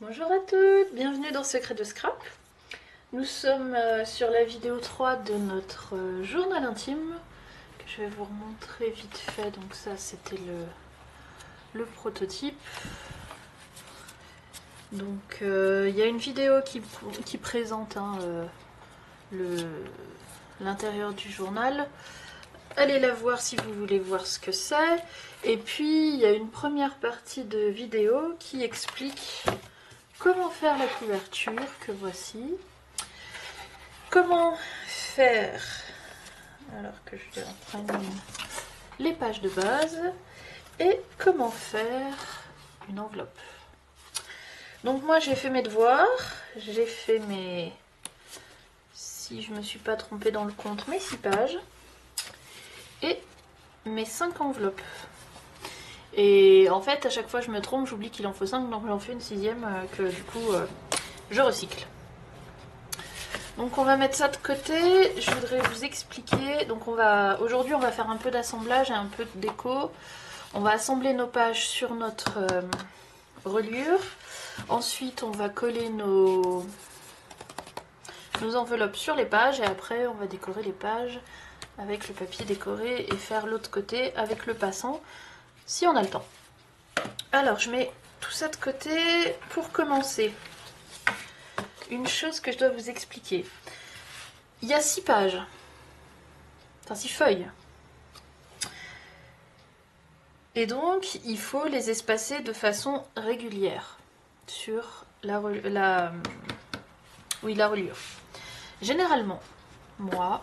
Bonjour à toutes, bienvenue dans Secret de Scrap. Nous sommes sur la vidéo 3 de notre journal intime que je vais vous remontrer vite fait. Donc ça c'était le prototype. Donc il y a une vidéo qui présente l'intérieur du journal. Allez la voir si vous voulez voir ce que c'est. Et puis il y a une première partie de vidéo qui explique comment faire la couverture, que voici. Comment faire, alors que je reprenne les pages de base, et comment faire une enveloppe. Donc moi j'ai fait mes devoirs, j'ai fait mes, si je me suis pas trompée dans le compte, mes 6 pages, et mes 5 enveloppes. Et en fait à chaque fois je me trompe, j'oublie qu'il en faut 5, donc j'en fais une 6e que du coup je recycle. Donc on va mettre ça de côté, je voudrais vous expliquer, donc aujourd'hui on va faire un peu d'assemblage et un peu de déco. On va assembler nos pages sur notre reliure, ensuite on va coller nos enveloppes sur les pages et après on va décorer les pages avec le papier décoré et faire l'autre côté avec le passant si on a le temps. Alors je mets tout ça de côté. Pour commencer, une chose que je dois vous expliquer. Il y a 6 pages, enfin 6 feuilles. Et donc, il faut les espacer de façon régulière sur la reliure. Généralement, moi,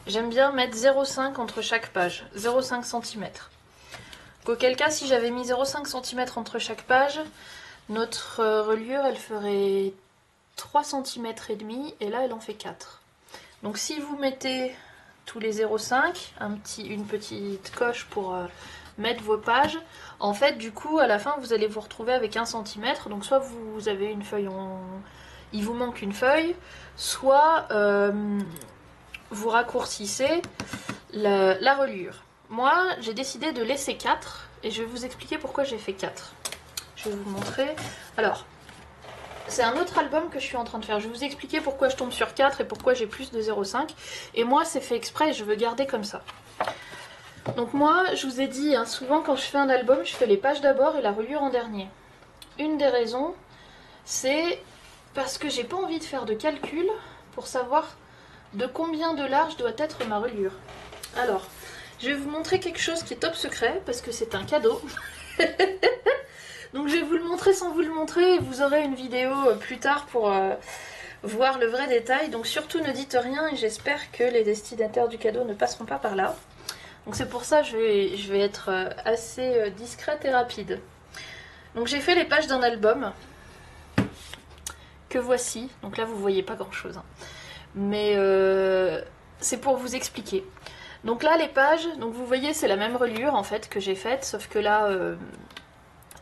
j'aime bien mettre 0,5 entre chaque page, 0,5 cm. Auquel cas, si j'avais mis 0,5 cm entre chaque page, notre reliure, elle ferait 3 cm et demi, et là, elle en fait 4. Donc si vous mettez tous les 0,5, une petite coche pour mettre vos pages, en fait du coup à la fin vous allez vous retrouver avec 1 cm, donc soit vous avez une feuille il vous manque une feuille, soit vous raccourcissez la reliure. Moi j'ai décidé de laisser 4 et je vais vous expliquer pourquoi j'ai fait 4. Je vais vous montrer. Alors, c'est un autre album que je suis en train de faire. Je vais vous expliquer pourquoi je tombe sur 4 et pourquoi j'ai plus de 0,5. Et moi, c'est fait exprès, je veux garder comme ça. Donc moi, je vous ai dit, hein, souvent quand je fais un album, je fais les pages d'abord et la reliure en dernier. Une des raisons, c'est parce que j'ai pas envie de faire de calcul pour savoir de combien de large doit être ma reliure. Alors, je vais vous montrer quelque chose qui est top secret, parce que c'est un cadeau. Donc je vais vous le montrer sans vous le montrer, et vous aurez une vidéo plus tard pour voir le vrai détail. Donc surtout ne dites rien, et j'espère que les destinataires du cadeau ne passeront pas par là. Donc c'est pour ça que je vais être assez discrète et rapide. Donc j'ai fait les pages d'un album, que voici. Donc là vous voyez pas grand chose, hein. Mais c'est pour vous expliquer. Donc là les pages, donc vous voyez c'est la même reliure en fait que j'ai faite, sauf que là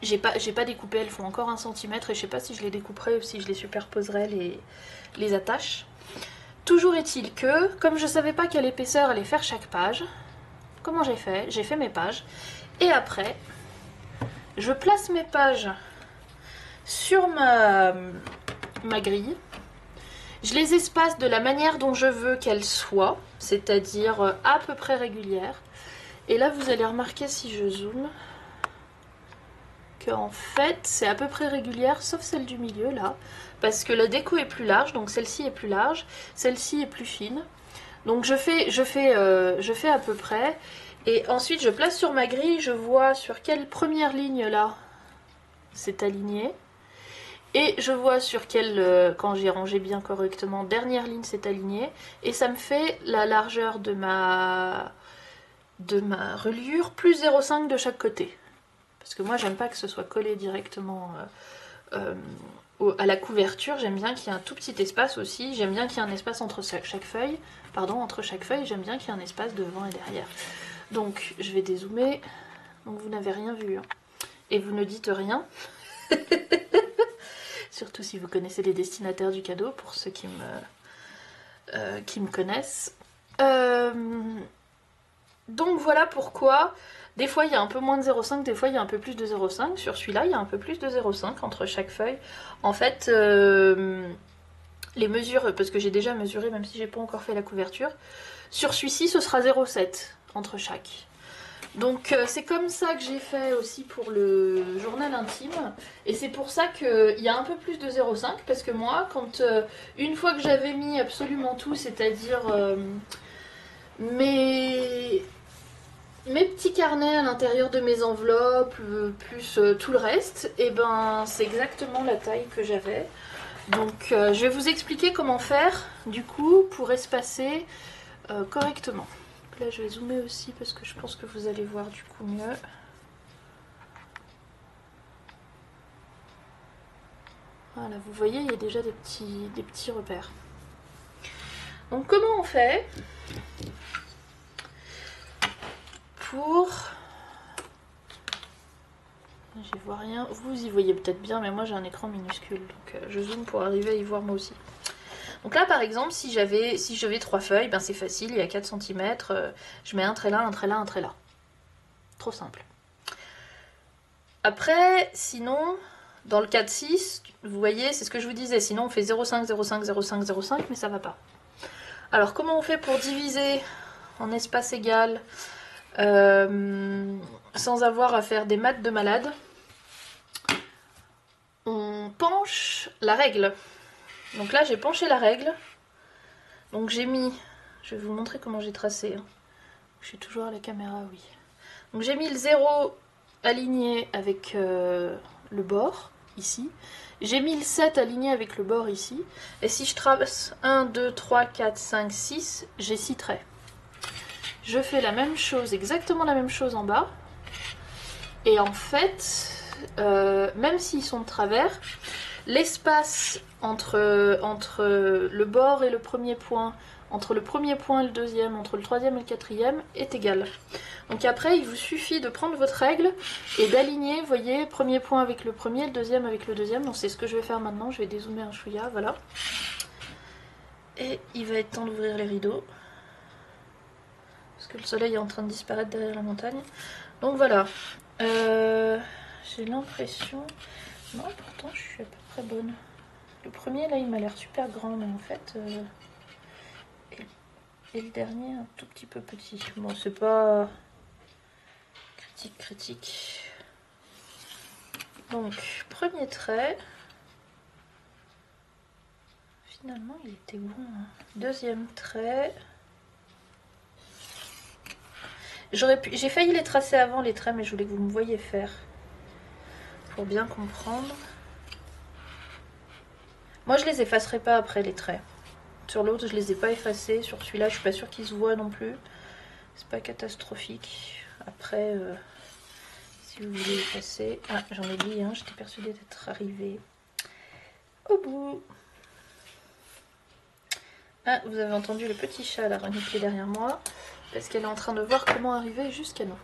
j'ai pas découpé, elles font encore 1 cm et je sais pas si je les découperai ou si je les superposerai les attaches. Toujours est-il que, comme je savais pas quelle épaisseur allait faire chaque page, comment j'ai fait? J'ai fait mes pages et après je place mes pages sur ma grille. Je les espace de la manière dont je veux qu'elles soient, c'est-à-dire à peu près régulière. Et là vous allez remarquer si je zoome en fait c'est à peu près régulière sauf celle du milieu là parce que la déco est plus large, donc celle-ci est plus large, celle-ci est plus fine, donc je fais à peu près et ensuite je place sur ma grille, je vois sur quelle première ligne là c'est aligné et je vois sur quelle, quand j'ai rangé bien correctement, dernière ligne c'est aligné et ça me fait la largeur de ma reliure plus 0,5 de chaque côté. Parce que moi j'aime pas que ce soit collé directement à la couverture, j'aime bien qu'il y ait un tout petit espace aussi, j'aime bien qu'il y ait un espace entre chaque feuille, j'aime bien qu'il y ait un espace devant et derrière. Donc je vais dézoomer, donc vous n'avez rien vu, hein. Et vous ne dites rien, surtout si vous connaissez les destinataires du cadeau, pour ceux qui me connaissent. Donc voilà pourquoi des fois il y a un peu moins de 0,5, des fois il y a un peu plus de 0,5. Sur celui-là il y a un peu plus de 0,5 entre chaque feuille. En fait les mesures, parce que j'ai déjà mesuré même si j'ai pas encore fait la couverture, sur celui-ci ce sera 0,7 entre chaque. Donc c'est comme ça que j'ai fait aussi pour le journal intime. Et c'est pour ça qu'il y a un peu plus de 0,5. Parce que moi, quand une fois que j'avais mis absolument tout, c'est-à-dire mes petits carnets à l'intérieur de mes enveloppes, plus tout le reste, et ben c'est exactement la taille que j'avais. Donc je vais vous expliquer comment faire du coup pour espacer correctement. Là je vais zoomer aussi parce que je pense que vous allez voir du coup mieux. Voilà, vous voyez, il y a déjà des petits repères. Donc comment on fait pour... J'y vois rien. Vous y voyez peut-être bien, mais moi j'ai un écran minuscule, donc je zoome pour arriver à y voir moi aussi. Donc là par exemple, si j'avais 3 feuilles, ben c'est facile, il y a 4 cm, je mets un trait là, un trait là, un trait là. Trop simple. Après, sinon, dans le cas de 6, vous voyez, c'est ce que je vous disais, sinon on fait 0,5, 0,5, 0,5, 0,5, mais ça va pas. Alors comment on fait pour diviser en espace égal sans avoir à faire des maths de malade? On penche la règle. Donc là j'ai penché la règle. Donc j'ai mis, je vais vous montrer comment j'ai tracé. Je suis toujours à la caméra, oui. Donc j'ai mis le 0 aligné avec le bord, ici. J'ai mis le 7 aligné avec le bord ici. Et si je trace 1, 2, 3, 4, 5, 6, j'ai 6 traits. Je fais la même chose, exactement la même chose en bas. Et en fait, même s'ils sont de travers, l'espace entre le bord et le premier point, entre le premier point et le deuxième, entre le troisième et le quatrième, est égal. Donc après, il vous suffit de prendre votre règle et d'aligner, vous voyez, premier point avec le premier, le deuxième avec le deuxième. Donc c'est ce que je vais faire maintenant, je vais dézoomer un chouïa, voilà. Et il va être temps d'ouvrir les rideaux. Parce que le soleil est en train de disparaître derrière la montagne. Donc voilà. J'ai l'impression... Non, pourtant je suis à peu près bonne. Le premier là il m'a l'air super grand, mais en fait... Et le dernier un tout petit peu petit. Bon, c'est pas... critique. Donc, premier trait. Finalement, il était bon. Hein. Deuxième trait. J'ai failli les tracer avant les traits, mais je voulais que vous me voyiez faire. Pour bien comprendre. Moi, je les effacerai pas après les traits. Sur l'autre, je les ai pas effacés. Sur celui-là, je suis pas sûre qu'ils se voient non plus. C'est pas catastrophique. Après, si vous voulez effacer... Ah, j'en ai dit, hein, j'étais persuadée d'être arrivée au bout. Ah, vous avez entendu le petit chat là renifler derrière moi. Parce qu'elle est en train de voir comment arriver jusqu'à nous.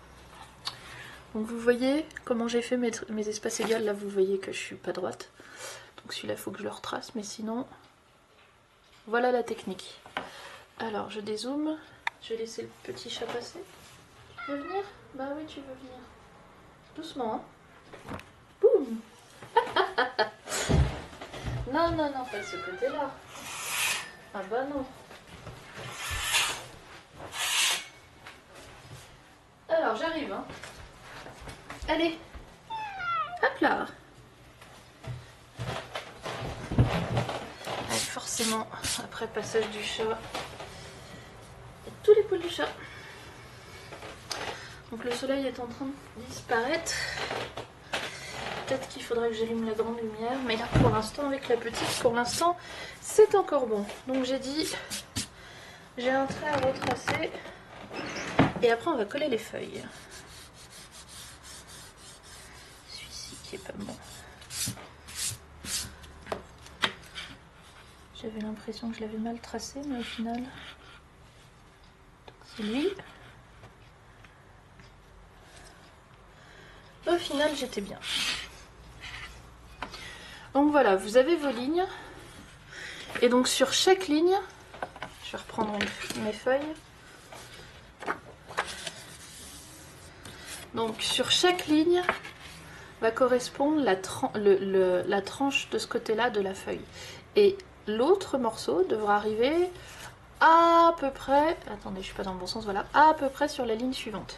Donc vous voyez comment j'ai fait mes espaces égaux. Là, vous voyez que je suis pas droite. Donc celui-là, il faut que je le retrace. Mais sinon, voilà la technique. Alors, je dézoome. Je vais laisser le petit chat passer. Tu veux venir? Bah oui, tu veux venir. Doucement, hein. Boum. Non, non, non, pas de ce côté-là. Ah bah non. Alors, j'arrive, hein. Allez. Hop là. Allez, forcément, après passage du chat, il y a tous les poils du chat. Donc le soleil est en train de disparaître. Peut-être qu'il faudrait que j'allume la grande lumière. Mais là, pour l'instant, avec la petite, pour l'instant, c'est encore bon. Donc j'ai dit, j'ai un trait à retracer. Et après, on va coller les feuilles. Celui-ci qui est pas bon. J'avais l'impression que je l'avais mal tracé, mais au final, c'est lui. Au final, j'étais bien. Donc voilà, vous avez vos lignes. Et donc sur chaque ligne, je vais reprendre mes feuilles. Donc sur chaque ligne va correspondre la tranche de ce côté-là de la feuille. Et l'autre morceau devra arriver à peu près, attendez, je suis pas dans le bon sens, voilà, à peu près sur la ligne suivante.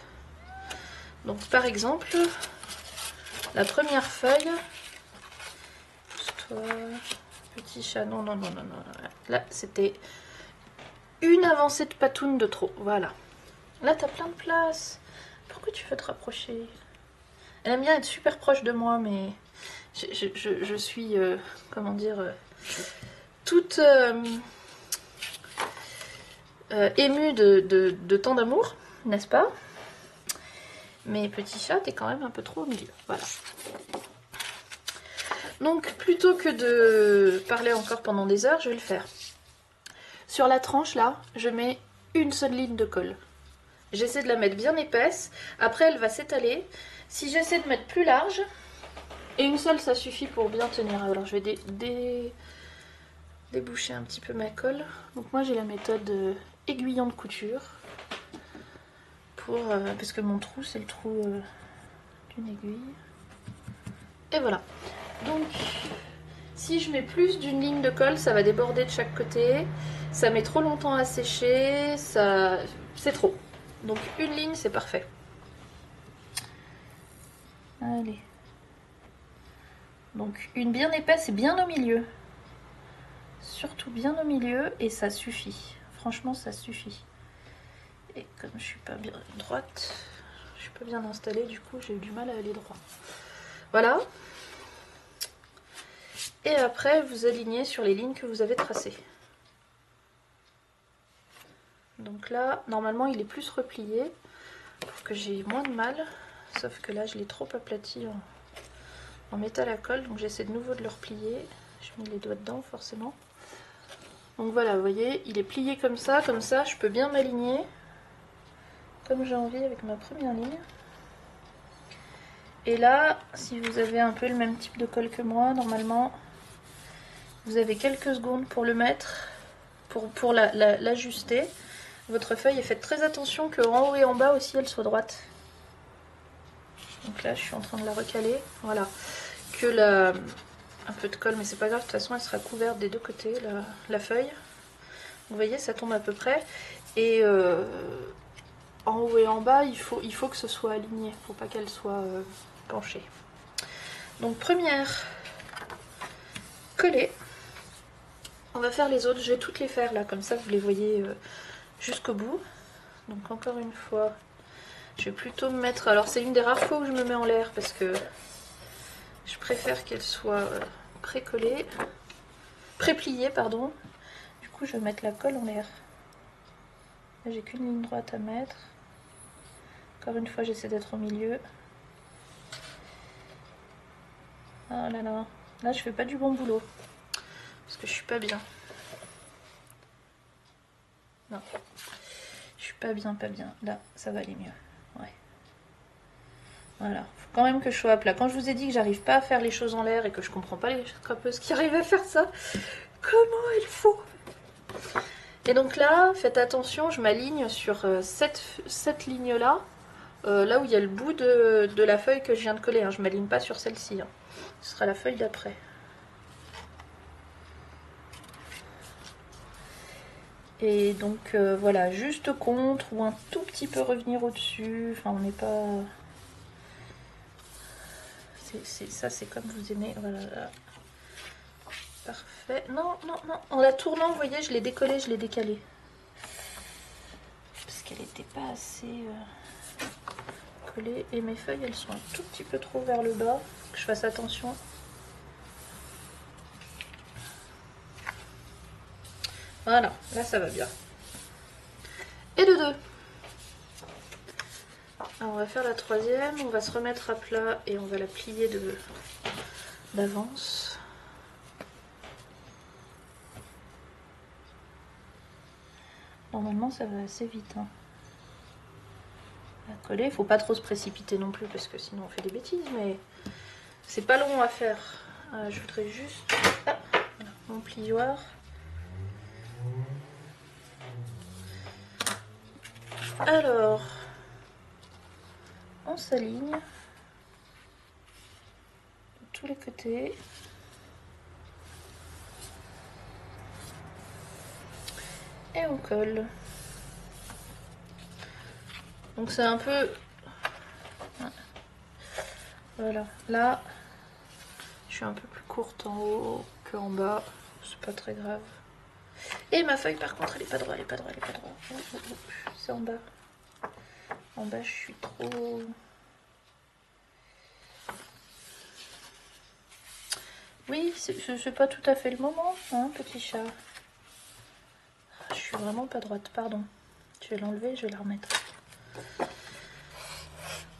Donc par exemple, la première feuille, toi, petit chat, non, non, non, non, non, là c'était une avancée de patoune de trop, voilà. Là t'as plein de place, pourquoi tu veux te rapprocher? Elle aime bien être super proche de moi, mais je suis, comment dire, toute émue de tant d'amour, n'est-ce pas? Mais petit chat, t'es quand même un peu trop au milieu, voilà. Donc plutôt que de parler encore pendant des heures, je vais le faire. Sur la tranche là, je mets une seule ligne de colle. J'essaie de la mettre bien épaisse, après elle va s'étaler. Si j'essaie de mettre plus large, et une seule ça suffit pour bien tenir. Alors je vais déboucher un petit peu ma colle. Donc moi j'ai la méthode aiguillon de couture. Parce que mon trou c'est le trou d'une aiguille. Et voilà. Donc si je mets plus d'une ligne de colle, ça va déborder de chaque côté. Ça met trop longtemps à sécher, c'est trop. Donc une ligne c'est parfait. Allez. Donc une bien épaisse et bien au milieu. Surtout bien au milieu et ça suffit. Franchement ça suffit. Et comme je suis pas bien droite, je suis pas bien installée, du coup j'ai eu du mal à aller droit. Voilà. Et après vous alignez sur les lignes que vous avez tracées. Donc là, normalement il est plus replié pour que j'ai moins de mal. Sauf que là je l'ai trop aplati en métal à colle, donc j'essaie de nouveau de le replier. Je mets les doigts dedans forcément. Donc voilà, vous voyez, il est plié comme ça je peux bien m'aligner comme j'ai envie avec ma première ligne. Et là, si vous avez un peu le même type de colle que moi, normalement, vous avez quelques secondes pour le mettre, pour l'ajuster. Votre feuille, et faites très attention qu'en haut et en bas aussi, elle soit droite. Donc là, je suis en train de la recaler. Voilà. Un peu de colle, mais c'est pas grave, de toute façon, elle sera couverte des deux côtés, la feuille. Vous voyez, ça tombe à peu près. Et en haut et en bas, il faut que ce soit aligné. Il ne faut pas qu'elle soit penchée. Donc première collée. On va faire les autres. Je vais toutes les faire là, comme ça vous les voyez jusqu'au bout. Donc encore une fois, je vais plutôt me mettre... Alors c'est une des rares fois où je me mets en l'air parce que je préfère qu'elle soit pré-collée. Pré-pliée, pardon. Du coup je vais mettre la colle en l'air. Là j'ai qu'une ligne droite à mettre. Encore une fois j'essaie d'être au milieu. Ah là là. Là je fais pas du bon boulot. Parce que je suis pas bien. Non. Je suis pas bien, pas bien. Là, ça va aller mieux. Ouais. Voilà. Faut quand même que je sois à plat. Quand je vous ai dit que j'arrive pas à faire les choses en l'air et que je comprends pas les scrapeuses qui arrivent à faire ça, comment il faut? Et donc là, faites attention, je m'aligne sur cette ligne-là. Là où il y a le bout de la feuille que je viens de coller. Hein. Je m'aligne pas sur celle-ci. Hein. Ce sera la feuille d'après. Et donc voilà, juste contre ou un tout petit peu revenir au-dessus. Enfin, on n'est pas... Ça, c'est comme vous aimez. Voilà. Parfait. Non, non, non. En la tournant, vous voyez, je l'ai décollée, je l'ai décalée. Parce qu'elle n'était pas assez collée. Et mes feuilles, elles sont un tout petit peu trop vers le bas. Faut que je fasse attention. Voilà, là, ça va bien. Et de deux. Alors, on va faire la troisième. On va se remettre à plat et on va la plier d'avance. Normalement, ça va assez vite. Hein. À coller, il faut pas trop se précipiter non plus parce que sinon on fait des bêtises, mais c'est pas long à faire. Je voudrais juste voilà, mon plioir. Alors, on s'aligne de tous les côtés. Et on colle. Donc c'est un peu... Voilà, là, je suis un peu plus courte en haut qu'en bas. C'est pas très grave. Et ma feuille, par contre, elle est pas droite, elle est pas droite, elle est pas droite. Oh, oh, oh. C'est en bas. En bas, je suis trop... Oui, c'est pas tout à fait le moment, hein, petit chat. Je suis vraiment pas droite, pardon. Je vais l'enlever, je vais la remettre.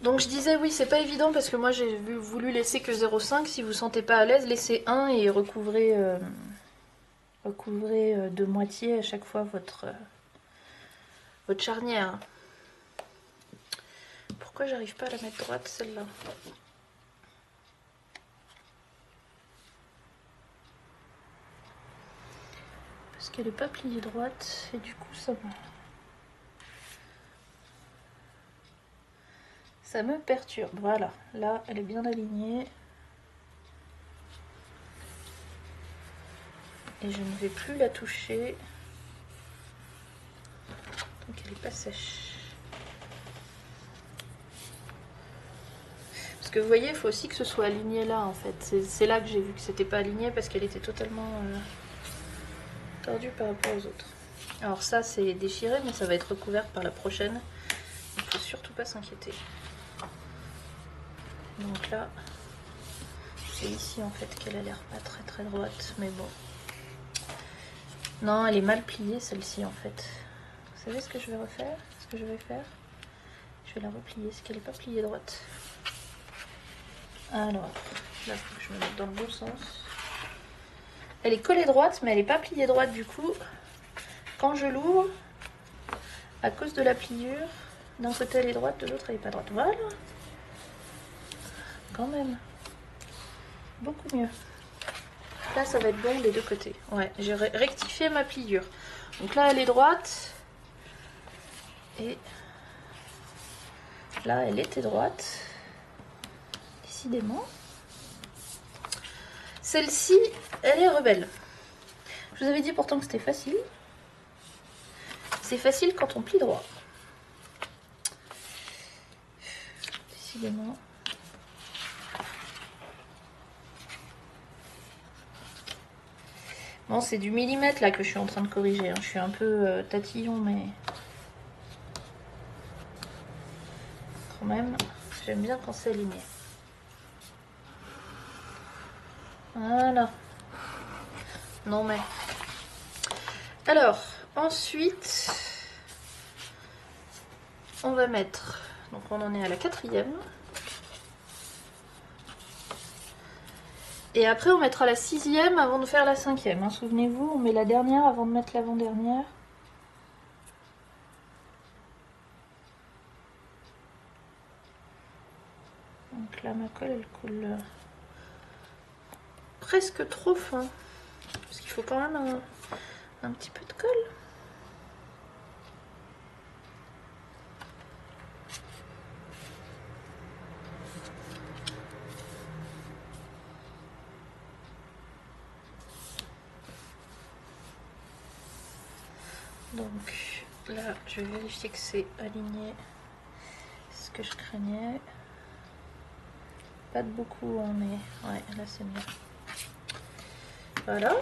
Donc je disais oui, c'est pas évident parce que moi j'ai voulu laisser que 0,5. Si vous sentez pas à l'aise, laissez 1 et recouvrez, de moitié à chaque fois votre charnière. Pourquoi j'arrive pas à la mettre droite celle-là? Parce qu'elle est pas pliée droite et du coup ça me perturbe. Voilà, là elle est bien alignée. Et je ne vais plus la toucher. Donc elle n'est pas sèche. Parce que vous voyez, il faut aussi que ce soit aligné là en fait. C'est là que j'ai vu que c'était pas aligné parce qu'elle était totalement tordue par rapport aux autres. Alors ça c'est déchiré mais ça va être recouvert par la prochaine. Il ne faut surtout pas s'inquiéter. Donc là, c'est ici en fait qu'elle a l'air pas très très droite. Mais bon. Non, elle est mal pliée celle-ci en fait. Vous savez ce que je vais refaire? Ce que je vais faire? Je vais la replier, parce qu'elle n'est pas pliée droite. Alors, là, il faut que je me mette dans le bon sens. Elle est collée droite, mais elle n'est pas pliée droite du coup. Quand je l'ouvre, à cause de la pliure, d'un côté elle est droite, de l'autre elle n'est pas droite. Voilà. Quand même. Beaucoup mieux. Là, ça va être bon des deux côtés. Ouais, j'ai rectifié ma pliure. Donc là, elle est droite. Et là, elle était droite. Décidément. Celle-ci, elle est rebelle. Je vous avais dit pourtant que c'était facile. C'est facile quand on plie droit. Décidément. Bon, c'est du millimètre là que je suis en train de corriger. Hein. Je suis un peu tatillon, mais quand même, j'aime bien quand c'est aligné. Voilà. Non mais. Alors, ensuite, on va mettre. Donc on en est à la 4e. Et après on mettra la 6e avant de faire la 5e. Hein. Souvenez-vous, on met la dernière avant de mettre l'avant-dernière. Donc là ma colle elle coule presque trop fin. Parce qu'il faut quand même un petit peu de colle. Donc là, je vais vérifier que c'est aligné. C'est ce que je craignais. Pas de beaucoup, hein, mais ouais, là c'est mieux. Voilà.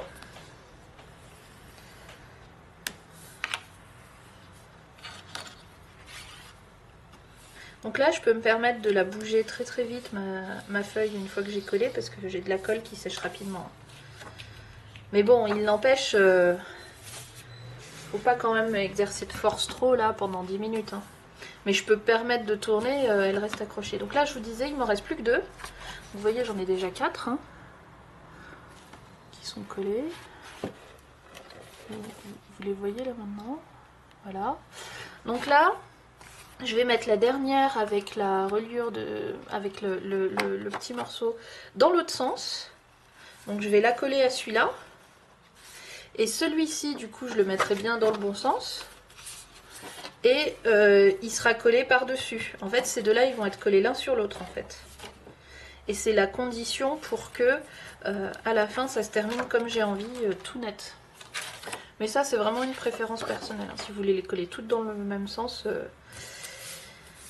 Donc là, je peux me permettre de la bouger très très vite, ma feuille, une fois que j'ai collé, parce que j'ai de la colle qui sèche rapidement. Mais bon, il n'empêche... faut pas quand même exercer de force trop là pendant 10 minutes. Hein. Mais je peux me permettre de tourner, elle reste accrochée. Donc là, je vous disais, il m'en reste plus que 2. Vous voyez, j'en ai déjà 4 hein, qui sont collés. Vous les voyez là maintenant? Voilà. Donc là, je vais mettre la dernière avec la reliure avec le petit morceau dans l'autre sens. Donc je vais la coller à celui-là. Et celui-ci, du coup, je le mettrai bien dans le bon sens. et il sera collé par-dessus. En fait, ces deux-là, ils vont être collés l'un sur l'autre, en fait. Et c'est la condition pour que, à la fin, ça se termine comme j'ai envie, tout net. Mais ça, c'est vraiment une préférence personnelle. Hein. Si vous voulez les coller toutes dans le même sens,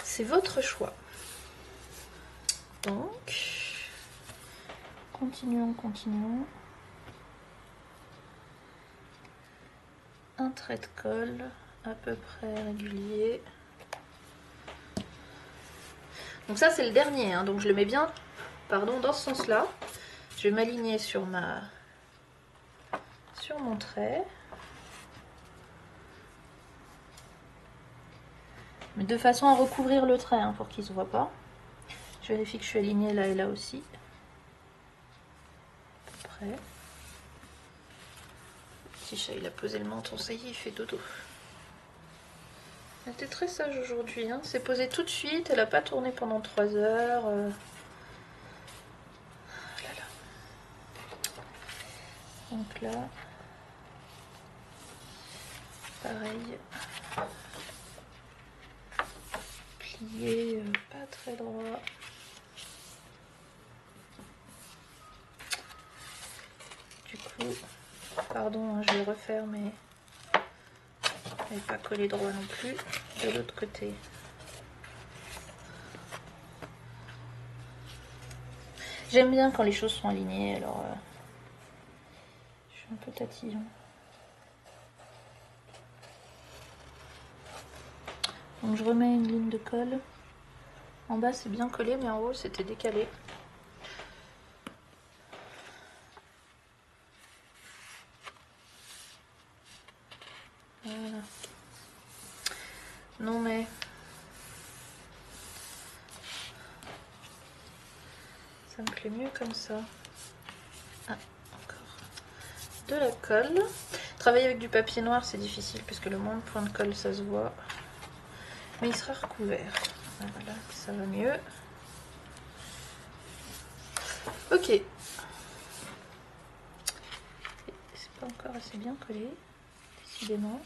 c'est votre choix. Donc, continuons. Un trait de colle à peu près régulier. Donc ça c'est le dernier, hein, donc je le mets bien, dans ce sens-là. Je vais m'aligner sur mon trait. Mais de façon à recouvrir le trait, hein, pour qu'il ne se voit pas. Je vérifie que je suis alignée là et là aussi. À peu près. Petit chat, il a posé le menton, ça y est, il fait dodo. Elle était très sage aujourd'hui, hein. C'est posé tout de suite, elle n'a pas tourné pendant 3 heures. Donc là, pareil, plié, pas très droit. Du coup, pardon, hein, je vais refaire, mais elle n'est pas collée droit non plus. De l'autre côté. J'aime bien quand les choses sont alignées, alors je suis un peu tatillon. Donc je remets une ligne de colle. En bas c'est bien collé, mais en haut c'était décalé. Voilà. Non mais... ça me plaît mieux comme ça. Ah, encore. De la colle. Travailler avec du papier noir c'est difficile, puisque le moins de points de colle ça se voit. Mais il sera recouvert. Voilà, ça va mieux. Ok. C'est pas encore assez bien collé, décidément.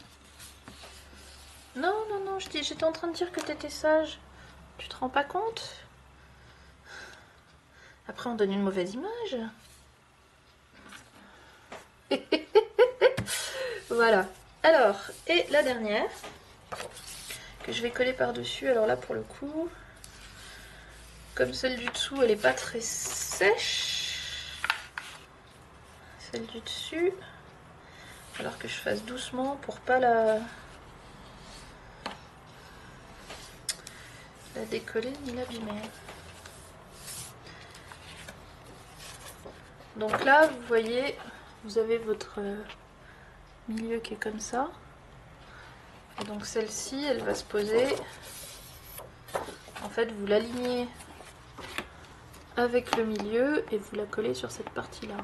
Non, j'étais en train de dire que t'étais sage. Tu te rends pas compte? Après, on donne une mauvaise image. Voilà. Alors, et la dernière, que je vais coller par-dessus. Alors là, pour le coup, comme celle du dessous, elle n'est pas très sèche. Celle du dessus. Alors que je fasse doucement pour pas la décoller ni l'abîmer. Donc là, vous voyez, vous avez votre milieu qui est comme ça. Et donc celle-ci, elle va se poser. En fait, vous l'alignez avec le milieu et vous la collez sur cette partie-là.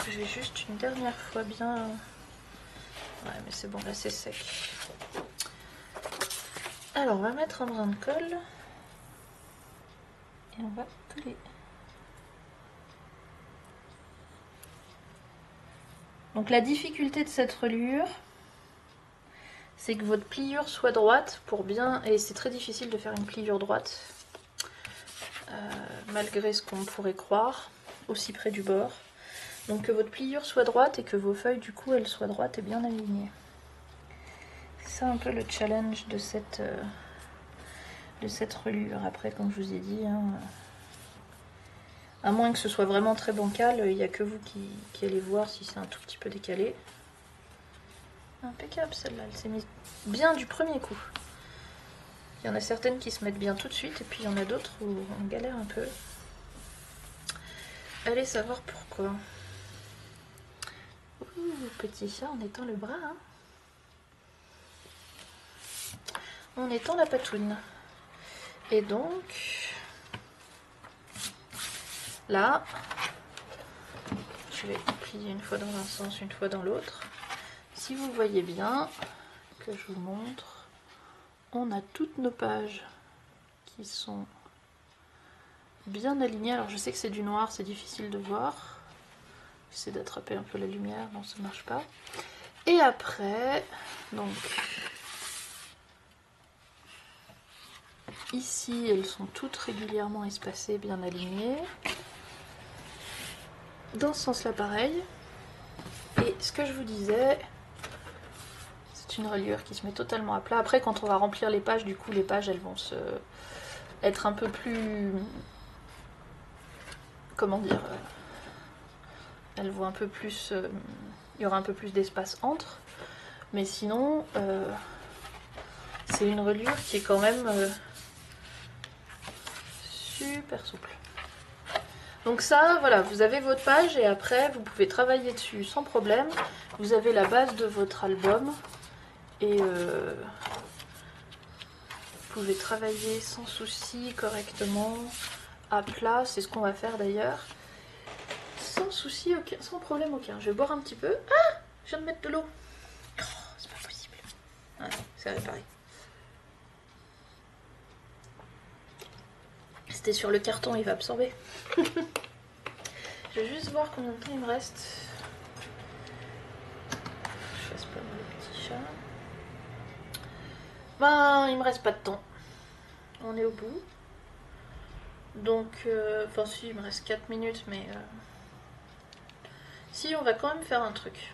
Je vais juste une dernière fois bien... Ouais, mais c'est bon, là c'est sec. Alors, on va mettre un brin de colle. Et on va coller. Donc la difficulté de cette reliure, c'est que votre pliure soit droite pour bien... Et c'est très difficile de faire une pliure droite, malgré ce qu'on pourrait croire, aussi près du bord. Donc que votre pliure soit droite et que vos feuilles, du coup, elles soient droites et bien alignées. C'est ça un peu le challenge de cette reliure. Après, comme je vous ai dit, hein, à moins que ce soit vraiment très bancal, il n'y a que vous qui allez voir si c'est un tout petit peu décalé. Impeccable celle-là, elle s'est mise bien du premier coup. Il y en a certaines qui se mettent bien tout de suite et puis il y en a d'autres où on galère un peu. Allez savoir pourquoi. Ouh, petit chat, on étend le bras. Hein. On étend la patoune. Et donc, là, je vais plier une fois dans un sens, une fois dans l'autre. Si vous voyez bien, que je vous montre, on a toutes nos pages qui sont bien alignées. Alors je sais que c'est du noir, c'est difficile de voir. J'essaie d'attraper un peu la lumière, non ça marche pas. Et après, donc ici elles sont toutes régulièrement espacées, bien alignées. Dans ce sens là pareil. Et ce que je vous disais, c'est une reliure qui se met totalement à plat. Après quand on va remplir les pages, du coup les pages elles vont être un peu plus... Comment dire, elles vont un peu plus... il y aura un peu plus d'espace entre. Mais sinon, c'est une reliure qui est quand même super souple. Donc ça, voilà, vous avez votre page et après, vous pouvez travailler dessus sans problème. Vous avez la base de votre album et vous pouvez travailler sans souci, correctement, à plat. C'est ce qu'on va faire d'ailleurs. Sans souci, aucun, sans problème aucun. Je vais boire un petit peu. Ah, je viens de mettre de l'eau. Oh, c'est pas possible. Ouais, c'est réparé. C'était sur le carton, il va absorber. Je vais juste voir combien de temps il me reste. Je fasse pas le petit chat. Ben, il me reste pas de temps. On est au bout. Donc, enfin si, il me reste 4 minutes, mais... Si, on va quand même faire un truc.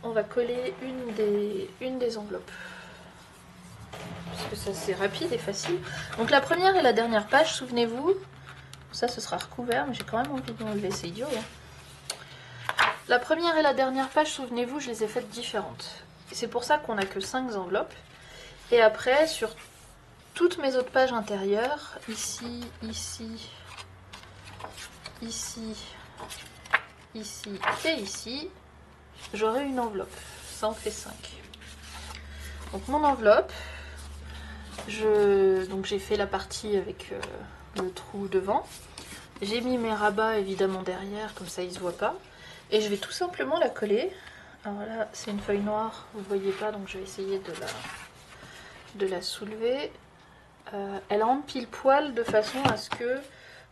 On va coller une des enveloppes. Parce que ça c'est rapide et facile. Donc la première et la dernière page, souvenez-vous, ça ce sera recouvert, mais j'ai quand même envie de l'enlever, c'est idiot. Hein. La première et la dernière page, souvenez-vous, je les ai faites différentes. C'est pour ça qu'on n'a que 5 enveloppes. Et après, sur toutes mes autres pages intérieures, ici, ici, ici, ici et ici, j'aurai une enveloppe. Ça en fait 5. Donc mon enveloppe, donc j'ai fait la partie avec le trou devant. J'ai mis mes rabats évidemment derrière, comme ça ils se voient pas. Et je vais tout simplement la coller. Alors là, c'est une feuille noire, vous ne voyez pas, donc je vais essayer de la soulever. Elle rentre pile poil de façon à ce que...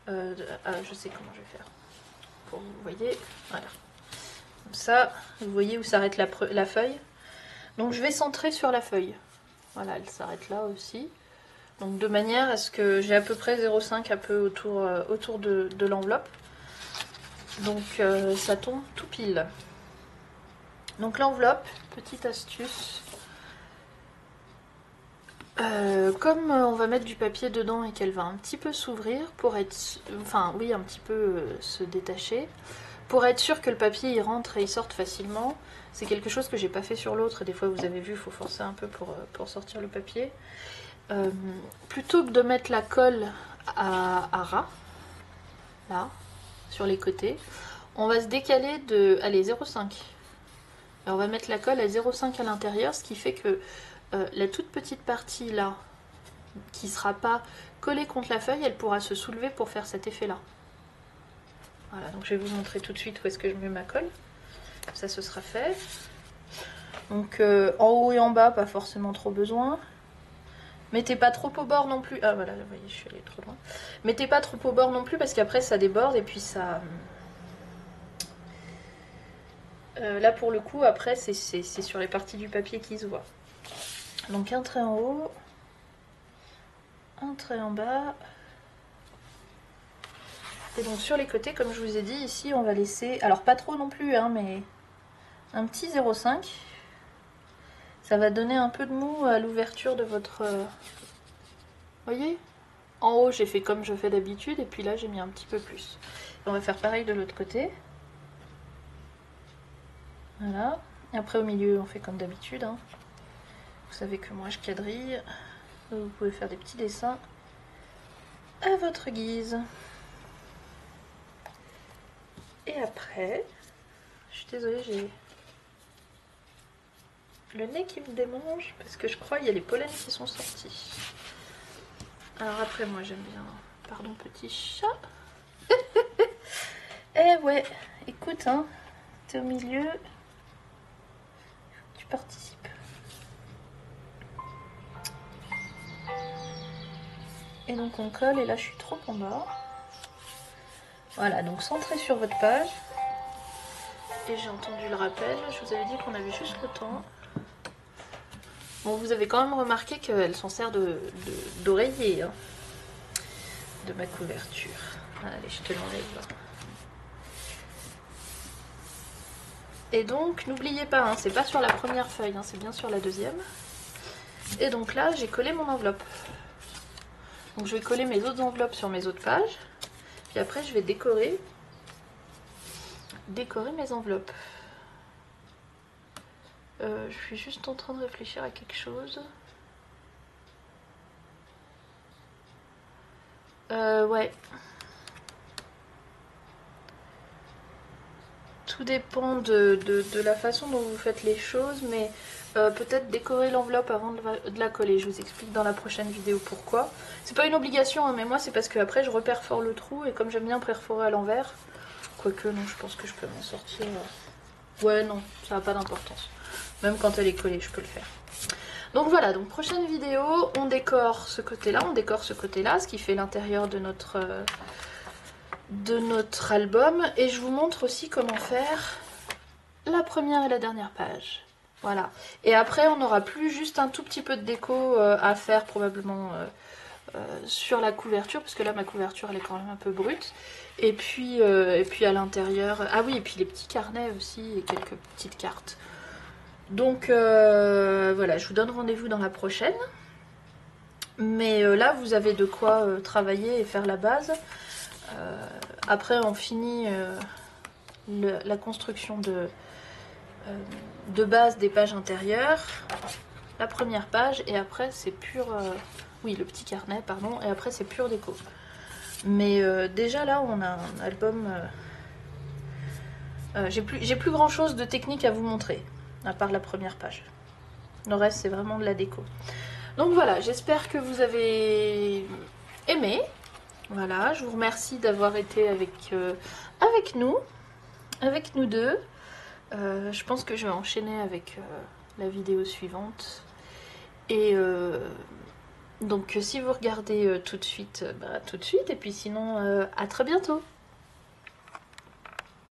je sais comment je vais faire. Pour vous voyez, voilà. Comme ça, vous voyez où s'arrête la feuille. Donc je vais centrer sur la feuille. Voilà, elle s'arrête là aussi. Donc de manière à ce que j'ai à peu près 0,5 un peu autour de l'enveloppe. Donc ça tombe tout pile. Donc l'enveloppe, petite astuce. Comme on va mettre du papier dedans et qu'elle va un petit peu s'ouvrir pour être... Enfin oui, un petit peu se détacher. Pour être sûr que le papier il rentre et il sorte facilement. C'est quelque chose que j'ai pas fait sur l'autre. Des fois vous avez vu, il faut forcer un peu pour sortir le papier. Plutôt que de mettre la colle à ras, là, sur les côtés, on va se décaler de, allez, 0,5. On va mettre la colle à 0,5 à l'intérieur, ce qui fait que la toute petite partie là, qui ne sera pas collée contre la feuille, elle pourra se soulever pour faire cet effet là. Voilà, donc je vais vous montrer tout de suite où est-ce que je mets ma colle. Ça, ce sera fait. Donc en haut et en bas, pas forcément trop besoin. Mettez pas trop au bord non plus. Ah voilà, vous voyez, je suis allée trop loin. Mettez pas trop au bord non plus parce qu'après ça déborde et puis ça... là pour le coup, après c'est sur les parties du papier qui se voient. Donc un trait en haut, un trait en bas. Et donc sur les côtés, comme je vous ai dit, ici on va laisser... Alors pas trop non plus, hein, mais un petit 0,5. Ça va donner un peu de mou à l'ouverture de votre... voyez ? En haut, j'ai fait comme je fais d'habitude, et puis là, j'ai mis un petit peu plus. Et on va faire pareil de l'autre côté. Voilà. Et après, au milieu, on fait comme d'habitude. Hein. Vous savez que moi, je quadrille. Donc, vous pouvez faire des petits dessins à votre guise. Et après, je suis désolée, j'ai le nez qui me démange, parce que je crois qu'il y a les pollens qui sont sortis. Alors après, moi, j'aime bien... Pardon, petit chat. Eh ouais, écoute, hein, t'es au milieu, tu participes. Et donc on colle, et là je suis trop en bas. Voilà, donc centrez sur votre page. Et j'ai entendu le rappel, je vous avais dit qu'on avait juste le temps. Bon, vous avez quand même remarqué qu'elle s'en sert d'oreiller, hein, de ma couverture. Allez, je te l'enlève. Et donc, n'oubliez pas, hein, c'est pas sur la première feuille, hein, c'est bien sur la deuxième. Et donc là, j'ai collé mon enveloppe. Donc je vais coller mes autres enveloppes sur mes autres pages. Puis après, je vais décorer mes enveloppes. Je suis juste en train de réfléchir à quelque chose. Ouais. Tout dépend de la façon dont vous faites les choses, mais peut-être décorer l'enveloppe avant de la coller. Je vous explique dans la prochaine vidéo pourquoi. C'est pas une obligation, hein, mais moi c'est parce que après je reperfore le trou et comme j'aime bien perforer à l'envers, quoique non, je pense que je peux m'en sortir. Ouais, non, ça n'a pas d'importance. Même quand elle est collée, je peux le faire. Donc voilà, donc prochaine vidéo, on décore ce côté-là, ce qui fait l'intérieur de notre album. Et je vous montre aussi comment faire la première et la dernière page. Voilà. Et après, on n'aura plus juste un tout petit peu de déco à faire probablement sur la couverture, parce que là, ma couverture, elle est quand même un peu brute. Et puis à l'intérieur... Ah oui, et puis les petits carnets aussi, et quelques petites cartes. Donc voilà, je vous donne rendez-vous dans la prochaine. Mais là, vous avez de quoi travailler et faire la base. Après, on finit la construction de base des pages intérieures. La première page, et après, c'est pur... oui, le petit carnet, pardon. Et après, c'est pur déco. Mais déjà, là, on a un album... j'ai plus grand chose de technique à vous montrer, à part la première page. Le reste, c'est vraiment de la déco. Donc voilà, j'espère que vous avez aimé. Voilà, je vous remercie d'avoir été avec nous deux. Je pense que je vais enchaîner avec la vidéo suivante. Et donc si vous regardez tout de suite, tout de suite. Et puis sinon, à très bientôt.